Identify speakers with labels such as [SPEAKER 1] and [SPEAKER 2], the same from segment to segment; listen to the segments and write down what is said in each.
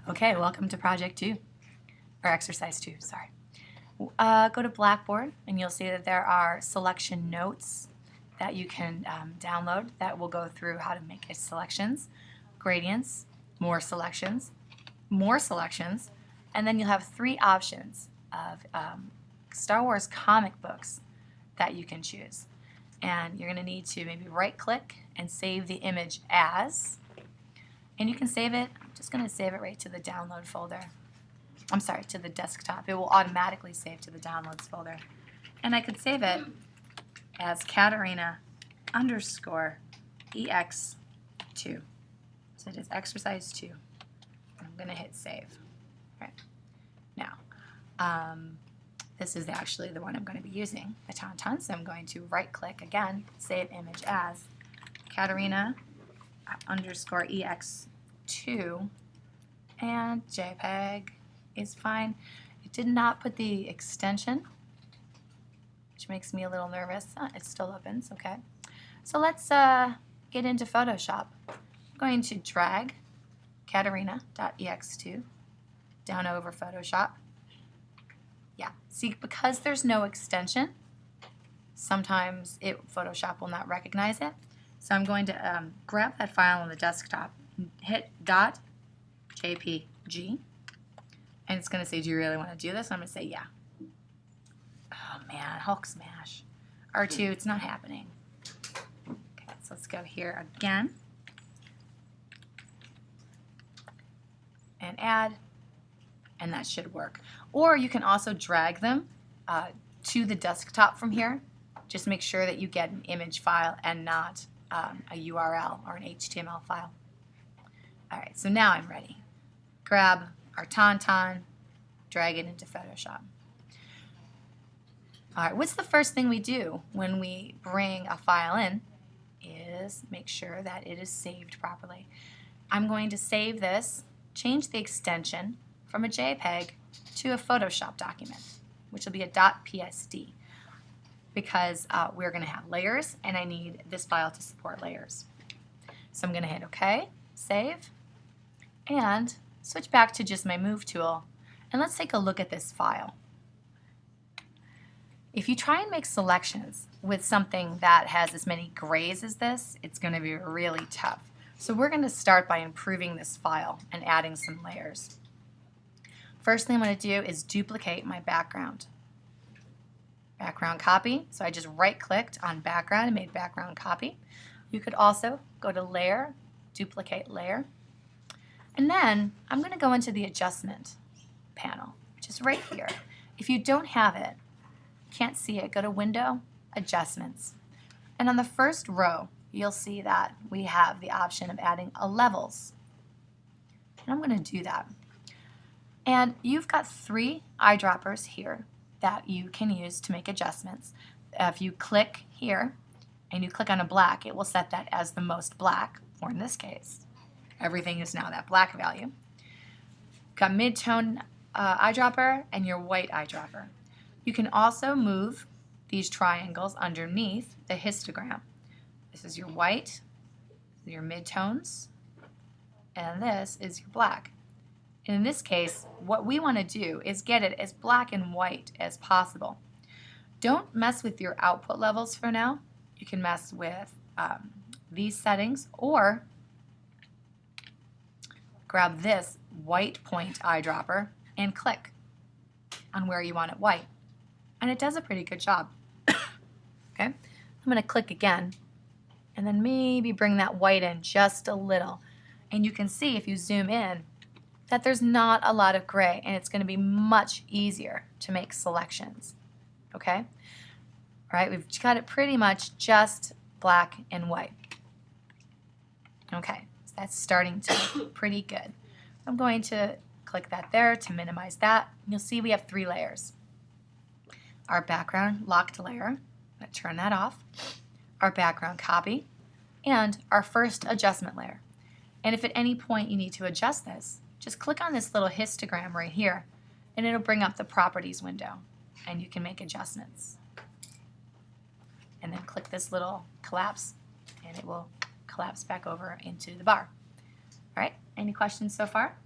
[SPEAKER 1] Okay, welcome to Project 2, or Exercise 2, sorry. Go to Blackboard and you'll see that there are selection notes that you can download that will go through how to make selections, gradients, more selections, and then you'll have 3 options of Star Wars comic books that you can choose. And you're going to need to maybe right-click and save the image as, and you can save it. I'm just going to save it right to the download folder. I'm sorry, to the desktop. It will automatically save to the downloads folder. And I could save it as caterina _ Ex2. So it is exercise 2. I'm going to hit save. All right. Now, this is actually the one I'm going to be using, the tauntaun. So I'm going to right-click again, save image as caterina _ Ex2, and JPEG is fine. It did not put the extension, which makes me a little nervous. It still opens, okay. So let's get into Photoshop. I'm going to drag caterina.ex2 down over Photoshop. Yeah, see, because there's no extension, sometimes Photoshop will not recognize it. So I'm going to grab that file on the desktop, hit .jpg, and it's going to say, do you really want to do this? I'm going to say, yeah. Oh man, Hulk smash. R2, it's not happening. Okay, so let's go here again. And add, and that should work. Or you can also drag them to the desktop from here. Just make sure that you get an image file and not a URL or an HTML file. All right, so now I'm ready. Grab our tauntaun, drag it into Photoshop. All right, what's the first thing we do when we bring a file in is make sure that it is saved properly. I'm going to save this, change the extension from a JPEG to a Photoshop document, which will be a .psd, because we're going to have layers, and I need this file to support layers. So I'm going to hit OK, save, and switch back to just my Move tool, and let's take a look at this file. If you try and make selections with something that has as many grays as this, it's going to be really tough. So we're going to start by improving this file and adding some layers. First thing I'm going to do is duplicate my background. Background copy, so I just right-clicked on background and made background copy. You could also go to Layer, Duplicate Layer, and then I'm going to go into the Adjustment panel, which is right here. If you don't have it, can't see it, go to Window, Adjustments, and on the first row you'll see that we have the option of adding a levels, and I'm going to do that. And you've got 3 eyedroppers here that you can use to make adjustments. If you click here and you click on a black, it will set that as the most black, or in this case, everything is now that black value. Got mid-tone eyedropper and your white eyedropper. You can also move these triangles underneath the histogram. This is your white, your mid-tones, and this is your black. And in this case, what we want to do is get it as black and white as possible. Don't mess with your output levels for now. You can mess with these settings, or grab this white point eyedropper and click on where you want it white. And it does a pretty good job. Okay, I'm going to click again and then maybe bring that white in just a little. And you can see if you zoom in that there's not a lot of gray, and it's going to be much easier to make selections. Okay? All right, we've got it pretty much just black and white. Okay, so that's starting to look pretty good. I'm going to click that there to minimize that. You'll see we have 3 layers. Our background locked layer, I'm going to turn that off, our background copy, and our first adjustment layer. And if at any point you need to adjust this, just click on this little histogram right here, and it'll bring up the properties window, and you can make adjustments. And then click this little collapse, and it will collapse back over into the bar. All right, any questions so far?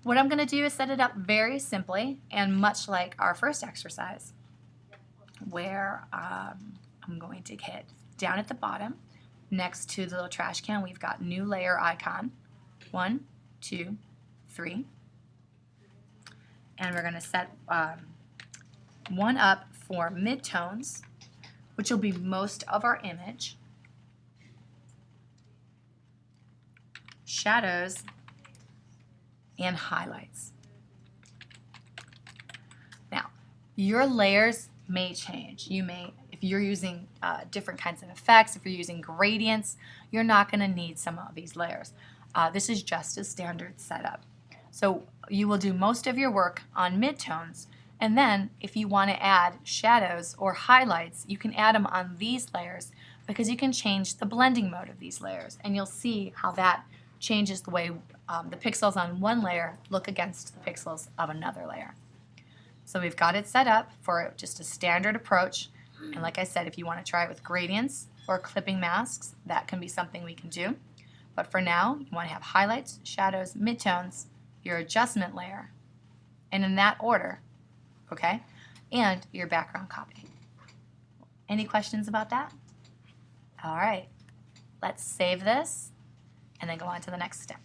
[SPEAKER 1] What I'm going to do is set it up very simply and much like our first exercise, where I'm going to hit down at the bottom next to the little trash can. We've got new layer icon. 1, 2, 3. And we're going to set one up for midtones, which will be most of our image, shadows, and highlights. Now, your layers may change. You may, if you're using different kinds of effects, if you're using gradients, you're not going to need some of these layers. This is just a standard setup. So you will do most of your work on midtones, and then if you want to add shadows or highlights, you can add them on these layers because you can change the blending mode of these layers, and you'll see how that changes the way the pixels on one layer look against the pixels of another layer. So we've got it set up for just a standard approach, and like I said, if you want to try it with gradients or clipping masks, that can be something we can do. But for now, you want to have highlights, shadows, midtones, your adjustment layer, and in that order, okay? And your background copy. Any questions about that? All right, let's save this and then go on to the next step.